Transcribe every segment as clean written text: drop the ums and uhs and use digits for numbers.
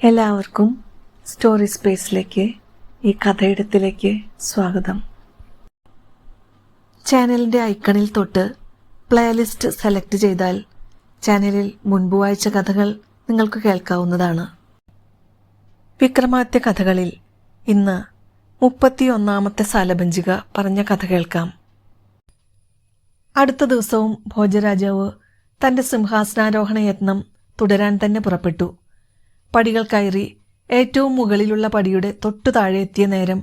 എല്ലാവർക്കും സ്റ്റോറി സ്പേസിലേക്ക് ഈ കഥയിടത്തിലേക്ക് സ്വാഗതം. ചാനലിൻ്റെ ഐക്കണിൽ തൊട്ട് പ്ലേലിസ്റ്റ് സെലക്ട് ചെയ്താൽ ചാനലിൽ മുൻപ് വായിച്ച കഥകൾ നിങ്ങൾക്ക് കേൾക്കാവുന്നതാണ്. വിക്രമാദിത്യ കഥകളിൽ ഇന്ന് 31ാമത്തെ സാലഭഞ്ജിക പറഞ്ഞ കഥ കേൾക്കാം. അടുത്ത ദിവസവും ഭോജരാജാവ് തൻ്റെ സിംഹാസനാരോഹണ യത്നം തുടരാൻ തന്നെ പുറപ്പെട്ടു. പടികൾ കയറി ഏറ്റവും മുകളിലുള്ള പടിയുടെ തൊട്ടു താഴെ എത്തിയ നേരം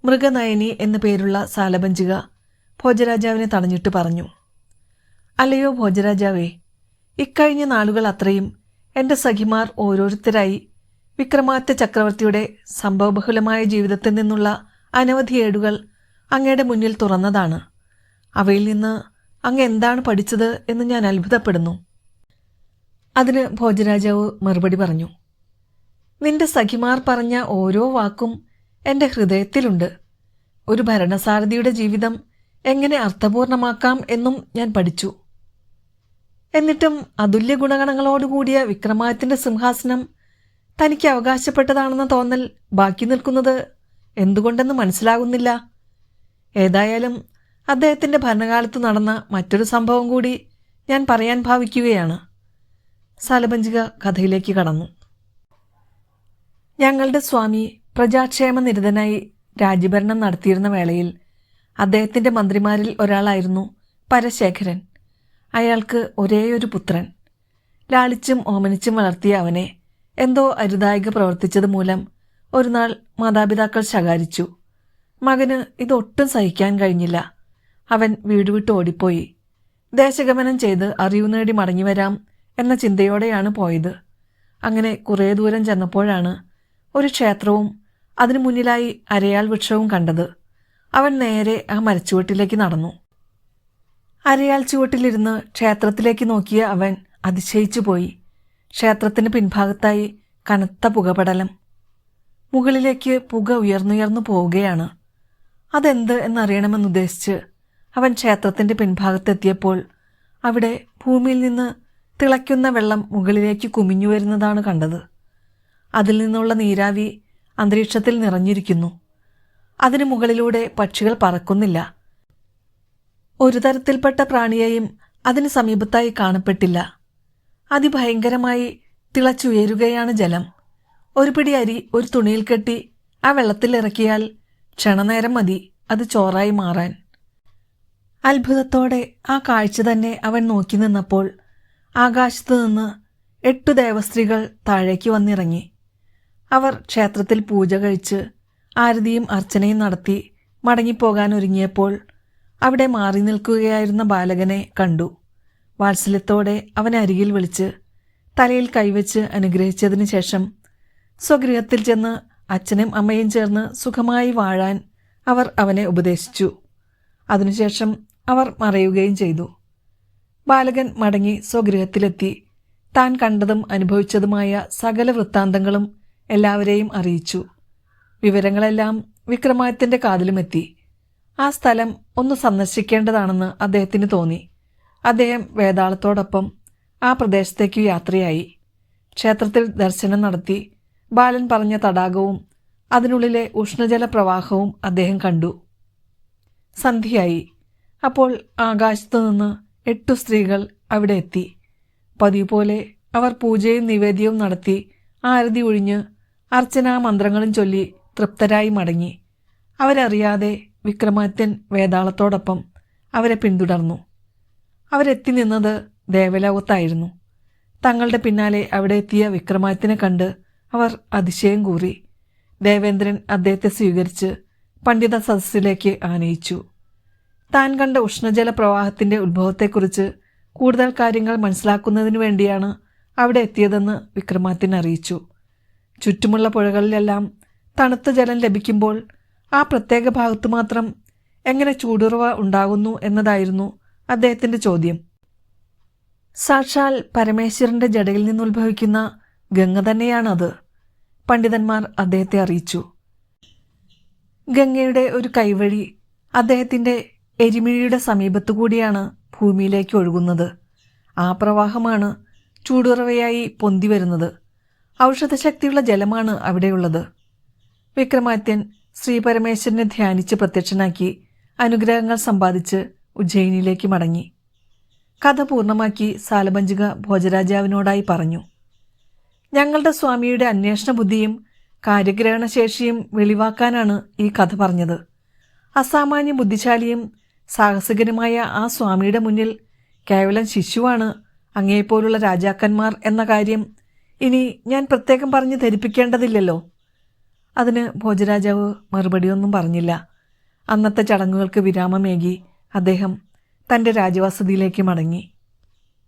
മൃഗനയനി എന്നു പേരുള്ള സാലഭഞ്ജിക ഭോജരാജാവിനെ തടഞ്ഞിട്ട് പറഞ്ഞു, അല്ലയോ ഭോജരാജാവേ, ഇക്കഴിഞ്ഞ നാളുകൾ അത്രയും എൻ്റെ സഖിമാർ ഓരോരുത്തരായി വിക്രമാദിത്യ ചക്രവർത്തിയുടെ സംഭവബഹുലമായ ജീവിതത്തിൽ നിന്നുള്ള അനവധി ഏടുകൾ അങ്ങയുടെ മുന്നിൽ തുറന്നതാണ്. അവയിൽ നിന്ന് അങ്ങ് എന്താണ് പഠിച്ചത് എന്ന് ഞാൻ അത്ഭുതപ്പെടുന്നു. അതിന് ഭോജരാജാവ് മറുപടി പറഞ്ഞു, നിന്റെ സഖിമാർ പറഞ്ഞ ഓരോ വാക്കും എൻ്റെ ഹൃദയത്തിലുണ്ട്. ഒരു ഭരണസാരഥിയുടെ ജീവിതം എങ്ങനെ അർത്ഥപൂർണമാക്കാം എന്നും ഞാൻ പഠിച്ചു. എന്നിട്ടും അതുല്യ ഗുണഗണങ്ങളോടുകൂടിയ വിക്രമാദിത്യൻ്റെ സിംഹാസനം തനിക്ക് അവകാശപ്പെട്ടതാണെന്ന തോന്നൽ ബാക്കി നിൽക്കുന്നത് എന്തുകൊണ്ടെന്ന് മനസ്സിലാകുന്നില്ല. ഏതായാലും അദ്ദേഹത്തിൻ്റെ ഭരണകാലത്ത് നടന്ന മറ്റൊരു സംഭവം കൂടി ഞാൻ പറയാൻ ഭാവിക്കുകയാണ്. സാലഭഞ്ജിക കഥയിലേക്ക് കടന്നു. ഞങ്ങളുടെ സ്വാമി പ്രജാക്ഷേമനിരതനായി രാജ്യഭരണം നടത്തിയിരുന്ന വേളയിൽ അദ്ദേഹത്തിൻ്റെ മന്ത്രിമാരിൽ ഒരാളായിരുന്നു പരശേഖരൻ. അയാൾക്ക് ഒരേയൊരു പുത്രൻ. ലാളിച്ചും ഓമനിച്ചും വളർത്തിയ അവനെ എന്തോ അരുതായിക പ്രവർത്തിച്ചത് മൂലം ഒരു നാൾ മാതാപിതാക്കൾ ശകാരിച്ചു. മകന് ഇതൊട്ടും സഹിക്കാൻ കഴിഞ്ഞില്ല. അവൻ വീട് വിട്ട് ഓടിപ്പോയി. ദേശഗമനം ചെയ്ത് അറിവ് നേടി മടങ്ങിവരാം എന്ന ചിന്തയോടെയാണ് പോയത്. അങ്ങനെ കുറേ ദൂരം ചെന്നപ്പോഴാണ് ഒരു ക്ഷേത്രവും അതിനു മുന്നിലായി അരയാൽ വൃക്ഷവും കണ്ടത്. അവൻ നേരെ ആ മരച്ചുവട്ടിലേക്ക് നടന്നു. അരയാൽ ചുവട്ടിലിരുന്ന് ക്ഷേത്രത്തിലേക്ക് നോക്കിയ അവൻ അതിശയിച്ചു പോയി. ക്ഷേത്രത്തിന് പിൻഭാഗത്തായി കനത്ത പുകപടലം. മുകളിലേക്ക് പുക ഉയർന്നുയർന്നു പോവുകയാണ്. അതെന്ത് എന്നറിയണമെന്നുദ്ദേശിച്ച് അവൻ ക്ഷേത്രത്തിൻ്റെ പിൻഭാഗത്തെത്തിയപ്പോൾ അവിടെ ഭൂമിയിൽ നിന്ന് തിളയ്ക്കുന്ന വെള്ളം മുകളിലേക്ക് കുമിഞ്ഞു വരുന്നതാണ് കണ്ടത്. അതിൽ നിന്നുള്ള നീരാവി അന്തരീക്ഷത്തിൽ നിറഞ്ഞിരിക്കുന്നു. അതിനു മുകളിലൂടെ പക്ഷികൾ പറക്കുന്നില്ല. ഒരു തരത്തിൽപ്പെട്ട പ്രാണിയെയും അതിന് സമീപത്തായി കാണപ്പെട്ടില്ല. അതിഭയങ്കരമായി തിളച്ചുയരുകയാണ് ജലം. ഒരു പിടി അരി ഒരു തുണിയിൽ കെട്ടി ആ വെള്ളത്തിൽ ഇറക്കിയാൽ ക്ഷണനേരം മതി അത് ചോറായി മാറാൻ. അത്ഭുതത്തോടെ ആ കാഴ്ച തന്നെ അവൻ നോക്കി നിന്നപ്പോൾ ആകാശത്തു നിന്ന് 8 ദേവസ്ത്രീകൾ താഴേക്ക് വന്നിറങ്ങി. അവർ ക്ഷേത്രത്തിൽ പൂജ കഴിച്ച് ആരതിയും അർച്ചനയും നടത്തി മടങ്ങിപ്പോകാൻ ഒരുങ്ങിയപ്പോൾ അവിടെ മാറി നിൽക്കുകയായിരുന്ന ബാലകനെ കണ്ടു. വാത്സല്യത്തോടെ അവനെ അരികിൽ വിളിച്ച് തലയിൽ കൈവച്ച് അനുഗ്രഹിച്ചതിന് ശേഷം സ്വഗൃഹത്തിൽ ചെന്ന് അച്ഛനും അമ്മയും ചേർന്ന് സുഖമായി വാഴാൻ അവർ അവനെ ഉപദേശിച്ചു. അതിനുശേഷം അവർ മറയുകയും ചെയ്തു. ബാലകൻ മടങ്ങി സ്വഗൃഹത്തിലെത്തി താൻ കണ്ടതും അനുഭവിച്ചതുമായ സകല വൃത്താന്തങ്ങളും എല്ലാവരെയും അറിയിച്ചു. വിവരങ്ങളെല്ലാം വിക്രമാദിത്യൻ്റെ കാതിലുമെത്തി. ആ സ്ഥലം ഒന്ന് സന്ദർശിക്കേണ്ടതാണെന്ന് അദ്ദേഹത്തിന് തോന്നി. അദ്ദേഹം വേതാളത്തോടൊപ്പം ആ പ്രദേശത്തേക്ക് യാത്രയായി. ക്ഷേത്രത്തിൽ ദർശനം നടത്തി ബാലൻ പറഞ്ഞ തടാകവും അതിനുള്ളിലെ ഉഷ്ണജല പ്രവാഹവും അദ്ദേഹം കണ്ടു. സന്ധ്യയായി. അപ്പോൾ ആകാശത്തു നിന്ന് 8 സ്ത്രീകൾ അവിടെ എത്തി. പതിവ് പോലെ അവർ പൂജയും നിവേദ്യവും നടത്തി ആരതി ഒഴിഞ്ഞ് അർച്ചനാ മന്ത്രങ്ങളും ചൊല്ലി തൃപ്തരായി മടങ്ങി. അവരറിയാതെ വിക്രമാദിത്യൻ വേതാളത്തോടൊപ്പം അവരെ പിന്തുടർന്നു. അവരെത്തി നിന്നത് ദേവലോകത്തായിരുന്നു. തങ്ങളുടെ പിന്നാലെ അവിടെ എത്തിയ വിക്രമാദിത്യനെ കണ്ട് അവർ അതിശയം കൂറി. ദേവേന്ദ്രൻ അദ്ദേഹത്തെ സ്വീകരിച്ച് പണ്ഡിത സദസ്സിലേക്ക് ആനയിച്ചു. താൻ കണ്ട ഉഷ്ണജല പ്രവാഹത്തിൻ്റെ ഉത്ഭവത്തെക്കുറിച്ച് കൂടുതൽ കാര്യങ്ങൾ മനസ്സിലാക്കുന്നതിനു വേണ്ടിയാണ് അവിടെ എത്തിയതെന്ന് വിക്രമാദിത്യൻ അറിയിച്ചു. ചുറ്റുമുള്ള പുഴകളിലെല്ലാം തണുത്ത ജലം ലഭിക്കുമ്പോൾ ആ പ്രത്യേക ഭാഗത്തു മാത്രം എങ്ങനെ ചൂടുറവ ഉണ്ടാകുന്നു എന്നതായിരുന്നു അദ്ദേഹത്തിൻ്റെ ചോദ്യം. സാക്ഷാൽ പരമേശ്വരൻ്റെ ജടയിൽ നിന്നുത്ഭവിക്കുന്ന ഗംഗ തന്നെയാണത്, പണ്ഡിതന്മാർ അദ്ദേഹത്തെ അറിയിച്ചു. ഗംഗയുടെ ഒരു കൈവഴി അദ്ദേഹത്തിൻ്റെ എരിമിഴിയുടെ സമീപത്തുകൂടിയാണ് ഭൂമിയിലേക്ക് ഒഴുകുന്നത്. ആ പ്രവാഹമാണ് ചൂടുറവയായി പൊന്തി വരുന്നത്. ഔഷധശക്തിയുള്ള ജലമാണ് അവിടെയുള്ളത്. വിക്രമാദിത്യൻ ശ്രീപരമേശ്വരനെ ധ്യാനിച്ച് പ്രത്യക്ഷനാക്കി അനുഗ്രഹങ്ങൾ സമ്പാദിച്ച് ഉജ്ജയിനിയിലേക്ക് മടങ്ങി. കഥ പൂർണ്ണമാക്കി സാലഭഞ്ജിക ഭോജരാജാവിനോടായി പറഞ്ഞു: ഞങ്ങളുടെ സ്വാമിയുടെ അന്വേഷണ ബുദ്ധിയും കാര്യഗ്രഹണശേഷിയും വെളിവാക്കാനാണ് ഈ കഥ പറഞ്ഞത്. അസാമാന്യ ബുദ്ധിശാലിയും സാഹസികനുമായ ആ സ്വാമിയുടെ മുന്നിൽ കേവലം ശിശുവാണ് അങ്ങേപ്പോലുള്ള രാജാക്കന്മാർ എന്ന കാര്യം ഇനി ഞാൻ പ്രത്യേകം പറഞ്ഞ് ധരിപ്പിക്കേണ്ടതില്ലല്ലോ. അതിന് ഭോജരാജാവ് മറുപടിയൊന്നും പറഞ്ഞില്ല. അന്നത്തെ ചടങ്ങുകൾക്ക് വിരാമമേകി അദ്ദേഹം തൻ്റെ രാജവസതിയിലേക്ക് മടങ്ങി.